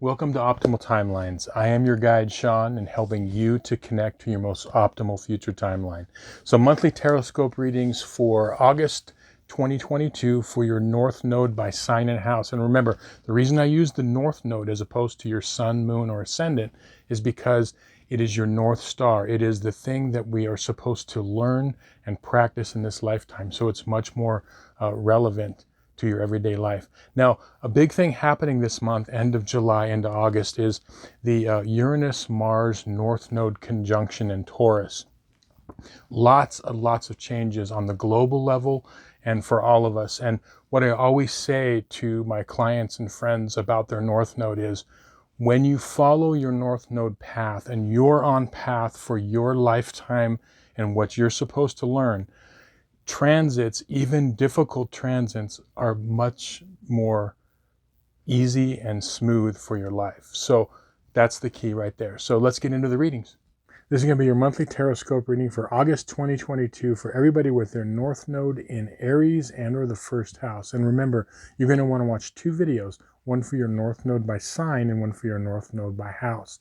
Welcome to Optimal Timelines. I am your guide, Sean, and helping you to connect to your most optimal future timeline. So monthly Tarotscope readings for August 2022 for your North Node by sign and house. And remember, the reason I use the North Node as opposed to your Sun, Moon, or Ascendant is because it is your North Star. It is the thing that we are supposed to learn and practice in this lifetime. So it's much more relevant to your everyday life. Now, a big thing happening this month, end of July into August, is the Uranus-Mars North Node conjunction in Taurus. Lots of changes on the global level and for all of us. And what I always say to my clients and friends about their North Node is, when you follow your North Node path and you're on path for your lifetime and what you're supposed to learn, transits, even difficult transits, are much more easy and smooth for your life. So that's the key right there. So let's get into the readings. This is going to be your monthly Tarotscope reading for August 2022 for everybody with their North Node in Aries and or the first house. And remember, you're going to want to watch two videos, one for your North Node by sign and one for your North Node by house.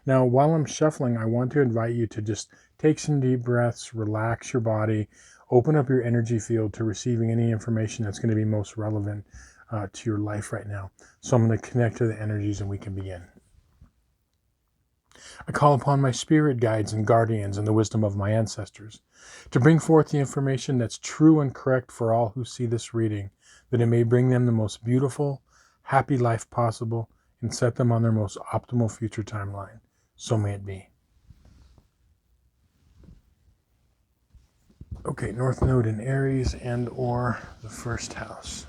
Now, while I'm shuffling, I want to invite you to just take some deep breaths, relax your body, open up your energy field to receiving any information that's going to be most relevant to your life right now. So I'm going to connect to the energies and we can begin. I call upon my spirit guides and guardians and the wisdom of my ancestors to bring forth the information that's true and correct for all who see this reading, that it may bring them the most beautiful, happy life possible and set them on their most optimal future timeline. So may it be. Okay, North Node in Aries and or the first house.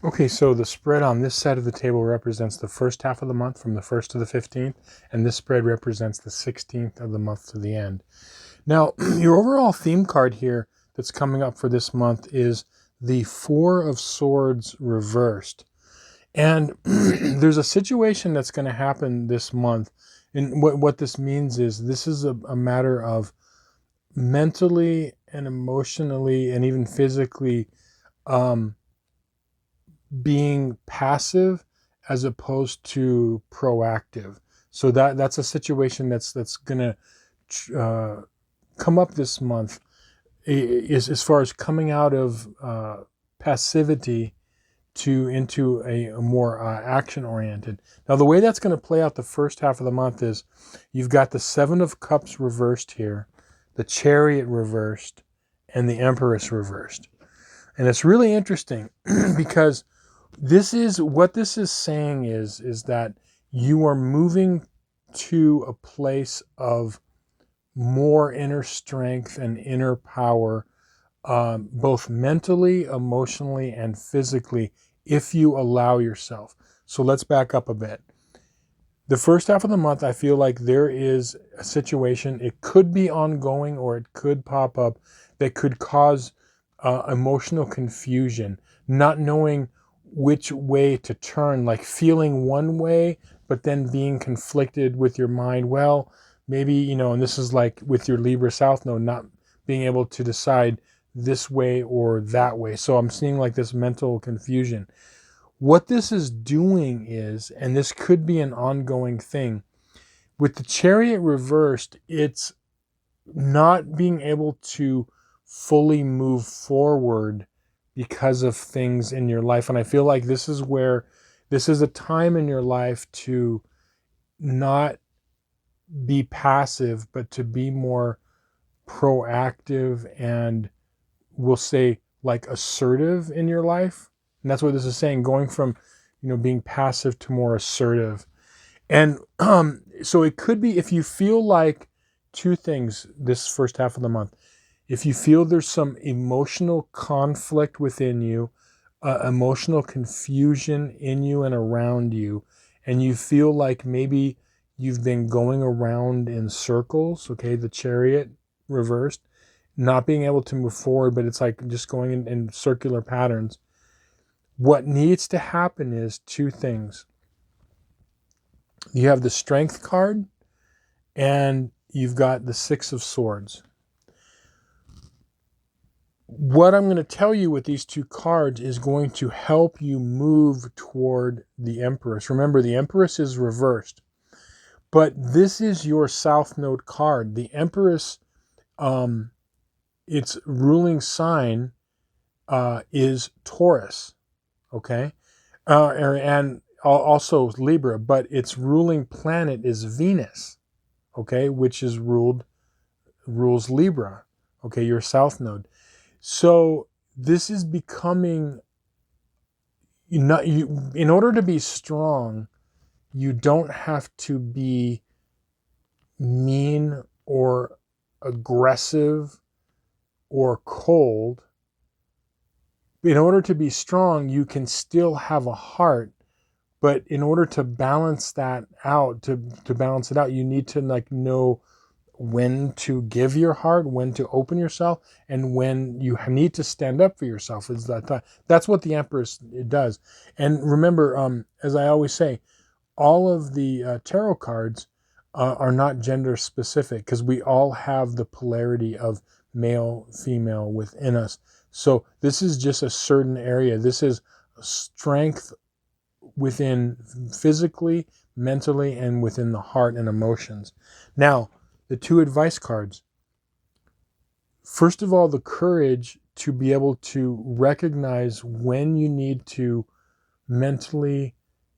Okay, so the spread on this side of the table represents the first half of the month from the 1st to the 15th, and this spread represents the 16th of the month to the end. Now, your overall theme card here that's coming up for this month is the Four of Swords reversed. And there's a situation that's going to happen this month, and what this means is this is a matter of mentally and emotionally and even physically being passive as opposed to proactive. So that's a situation that's going to come up this month, is as far as coming out of passivity into a more action oriented. Now the way that's going to play out the first half of the month is you've got the Seven of Cups reversed here, the Chariot reversed, and the Empress reversed. And it's really interesting because this is saying is that you are moving to a place of more inner strength and inner power, both mentally, emotionally, and physically, if you allow yourself. So let's back up a bit. The first half of the month, I feel like there is a situation, it could be ongoing or it could pop up, that could cause emotional confusion, not knowing which way to turn, like feeling one way, but then being conflicted with your mind. Well, maybe, and this is like with your Libra South Node, not being able to decide this way or that way. So I'm seeing like this mental confusion. What this is doing is, and this could be an ongoing thing, With the Chariot reversed, it's not being able to fully move forward because of things in your life. And I feel like this is a time in your life to not be passive, but to be more proactive and, we'll say, like, assertive in your life. And that's what this is saying, going from, being passive to more assertive. And so it could be, if you feel like two things this first half of the month, if you feel there's some emotional conflict within you, emotional confusion in you and around you, and you feel like maybe you've been going around in circles, okay, the Chariot reversed, not being able to move forward, but it's like just going in circular patterns. What needs to happen is two things. You have the Strength card, and you've got the Six of Swords. What I'm going to tell you with these two cards is going to help you move toward the Empress. Remember, the Empress is reversed, but this is your South Node card. The Empress, its ruling sign is Taurus, okay? And also Libra, but its ruling planet is Venus, okay, which is rules Libra, okay, your South Node. So this is becoming, in order to be strong, you don't have to be mean or aggressive or cold. In order to be strong, you can still have a heart, but in order to balance that out, to balance it out, you need to know when to give your heart, when to open yourself, and when you need to stand up for yourself. That's what the Empress does. And remember, as I always say, all of the tarot cards are not gender specific, because we all have the polarity of male, female within us. So this is just a certain area. This is strength within physically, mentally, and within the heart and emotions. Now, the two advice cards. First of all, the courage to be able to recognize when you need to mentally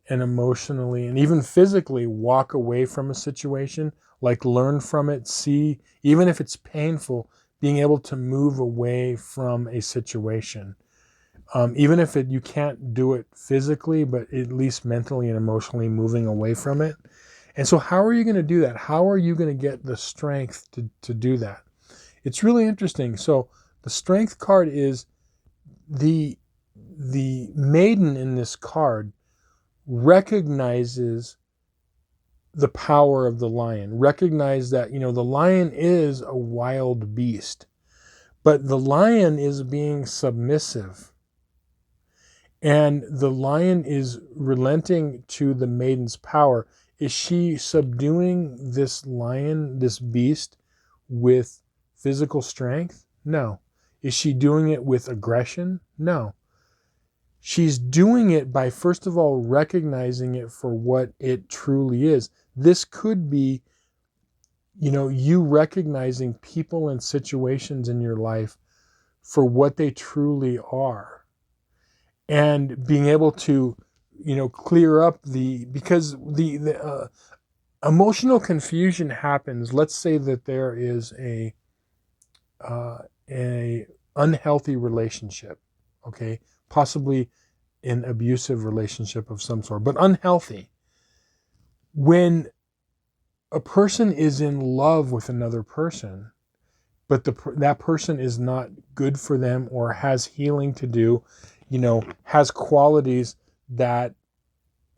and emotionally and even physically walk away from a situation, like learn from it, see, even if it's painful, being able to move away from a situation. Even if you can't do it physically, but at least mentally and emotionally moving away from it. And so how are you going to do that? How are you going to get the strength to do that? It's really interesting. So the Strength card is the maiden in this card recognizes the power of the lion. Recognize that, the lion is a wild beast, but the lion is being submissive. And the lion is relenting to the maiden's power. Is she subduing this lion, this beast, with physical strength? No. Is she doing it with aggression? No. She's doing it by, first of all, recognizing it for what it truly is. This could be, you recognizing people and situations in your life for what they truly are. And being able to, clear up because the emotional confusion happens. Let's say that there is a unhealthy relationship, okay, possibly an abusive relationship of some sort, but unhealthy. When a person is in love with another person, but that person is not good for them or has healing to do, has qualities that,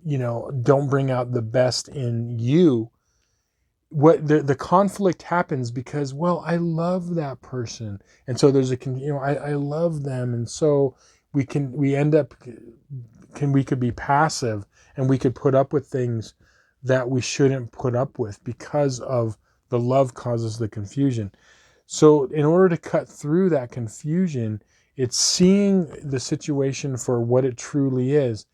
don't bring out the best in you, what the conflict happens because, well, I love that person. And so there's I love them. And so we could be passive, and we could put up with things that we shouldn't put up with because of the love causes the confusion. So in order to cut through that confusion, it's seeing the situation for what it truly is.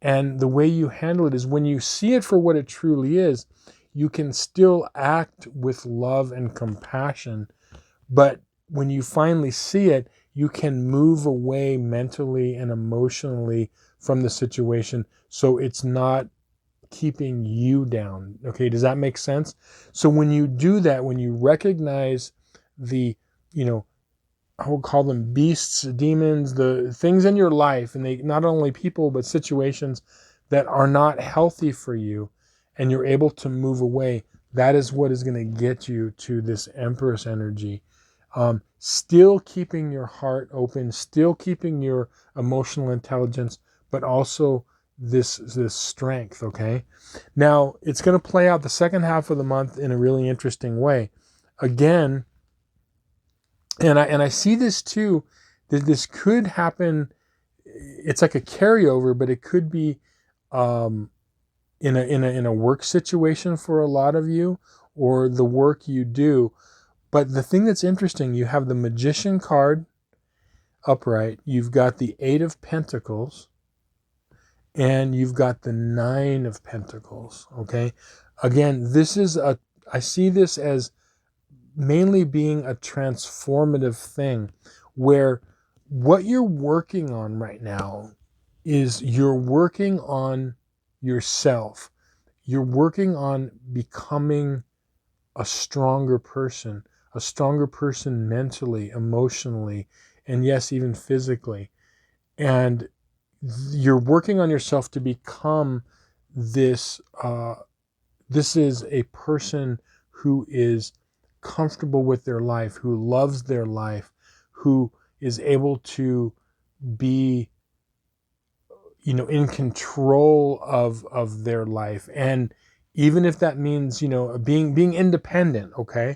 And the way you handle it is, when you see it for what it truly is, you can still act with love and compassion, but when you finally see it, you can move away mentally and emotionally from the situation, so it's not keeping you down. Okay, does that make sense? So when you do that, when you recognize the, I will call them beasts, demons, the things in your life, and they not only people but situations that are not healthy for you, and you're able to move away, that is what is going to get you to this Empress energy. Still keeping your heart open, still keeping your emotional intelligence, but also this strength. Okay, now it's going to play out the second half of the month in a really interesting way. Again, and I see this too, that this could happen. It's like a carryover, but it could be in a work situation for a lot of you, or the work you do. But the thing that's interesting, you have the Magician card upright, you've got the Eight of Pentacles, and you've got the Nine of Pentacles. Okay, again, I see this as mainly being a transformative thing, where what you're working on right now is you're working on yourself. You're working on becoming a stronger person mentally, emotionally, and yes, even physically. And you're working on yourself to become this. This is a person who is comfortable with their life, who loves their life, who is able to be, in control of their life. And even if that means, being independent. Okay.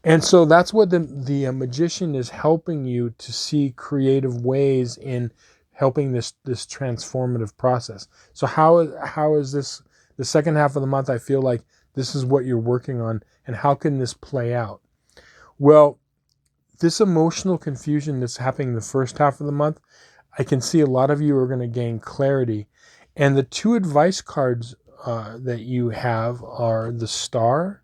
And so that's what the magician is helping you to see creative ways in helping this transformative process. So how is this the second half of the month? I feel like this is what you're working on, and how can this play out? Well, this emotional confusion that's happening the first half of the month, I can see a lot of you are going to gain clarity. And the two advice cards that you have are the Star,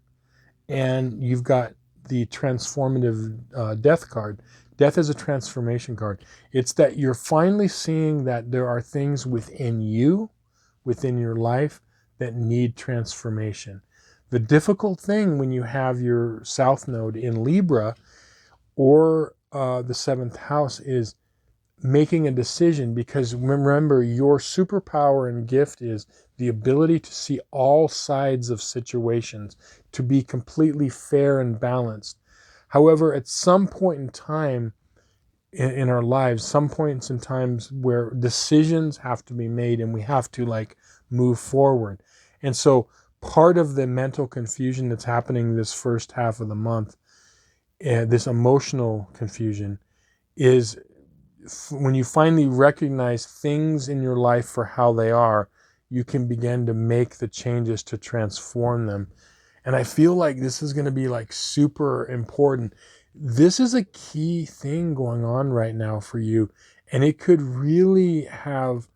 and you've got the transformative Death card. Death is a transformation card. It's that you're finally seeing that there are things within you, within your life, that need transformation. The difficult thing when you have your South Node in Libra or the seventh house is making a decision, because remember, your superpower and gift is the ability to see all sides of situations, to be completely fair and balanced. However, at some point in time in our lives, some points in times where decisions have to be made and we have to move forward. And so part of the mental confusion that's happening this first half of the month, this emotional confusion, is when you finally recognize things in your life for how they are, you can begin to make the changes to transform them. And I feel like this is going to be super important. This is a key thing going on right now for you, and it could really have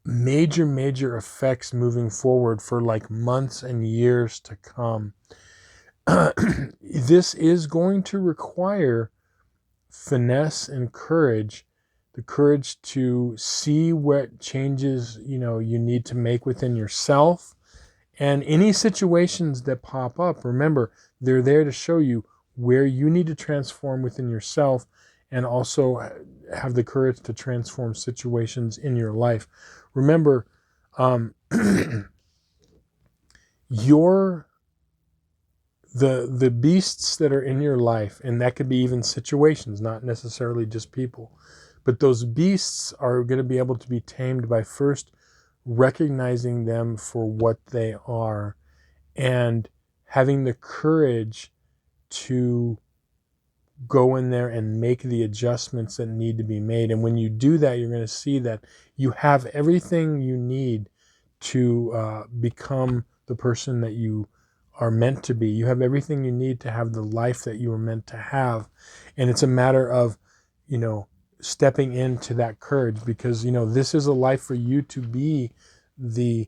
major effects moving forward for months and years to come. This is going to require finesse and courage, the courage to see what changes you need to make within yourself, and any situations that pop up. Remember, they're there to show you where you need to transform within yourself, and also have the courage to transform situations in your life. Remember, the beasts that are in your life, and that could be even situations, not necessarily just people, but those beasts are going to be able to be tamed by first recognizing them for what they are, and having the courage to go in there and make the adjustments that need to be made. And when you do that, you're going to see that you have everything you need to become the person that you are meant to be. You have everything you need to have the life that you were meant to have. And it's a matter of, stepping into that courage, because, this is a life for you to be the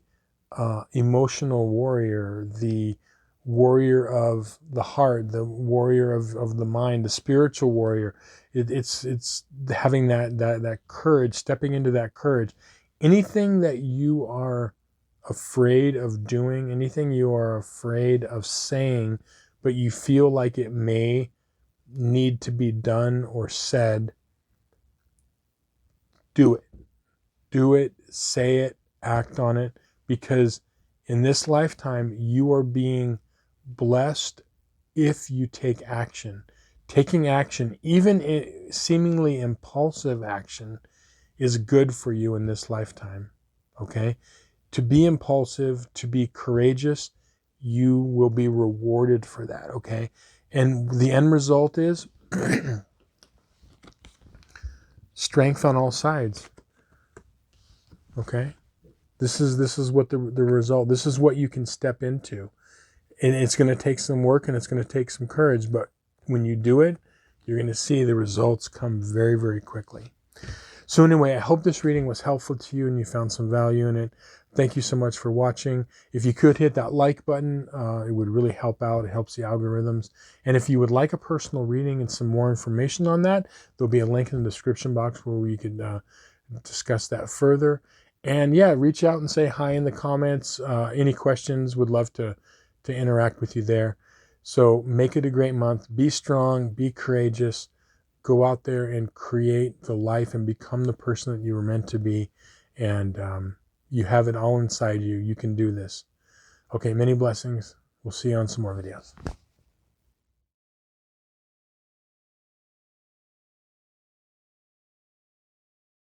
emotional warrior, the warrior of the heart, the warrior of the mind, the spiritual warrior. It's having that courage, stepping into that courage. Anything that you are afraid of doing, anything you are afraid of saying, but you feel like it may need to be done or said, do it. Do it, say it, act on it, because in this lifetime, you are being blessed if you take action. Taking action, even seemingly impulsive action, is good for you in this lifetime. Okay? To be impulsive, to be courageous, you will be rewarded for that. Okay? And the end result is strength on all sides. Okay? This is what the result, this is what you can step into. And it's going to take some work and it's going to take some courage, but when you do it, you're going to see the results come very, very quickly. So anyway, I hope this reading was helpful to you and you found some value in it. Thank you so much for watching. If you could hit that like button, it would really help out. It helps the algorithms. And if you would like a personal reading and some more information on that, there'll be a link in the description box where we could discuss that further. And yeah, reach out and say hi in the comments. Any questions, would love to interact with you there. So make it a great month. Be strong, be courageous. Go out there and create the life and become the person that you were meant to be. And you have it all inside you. You can do this. Okay, many blessings. We'll see you on some more videos.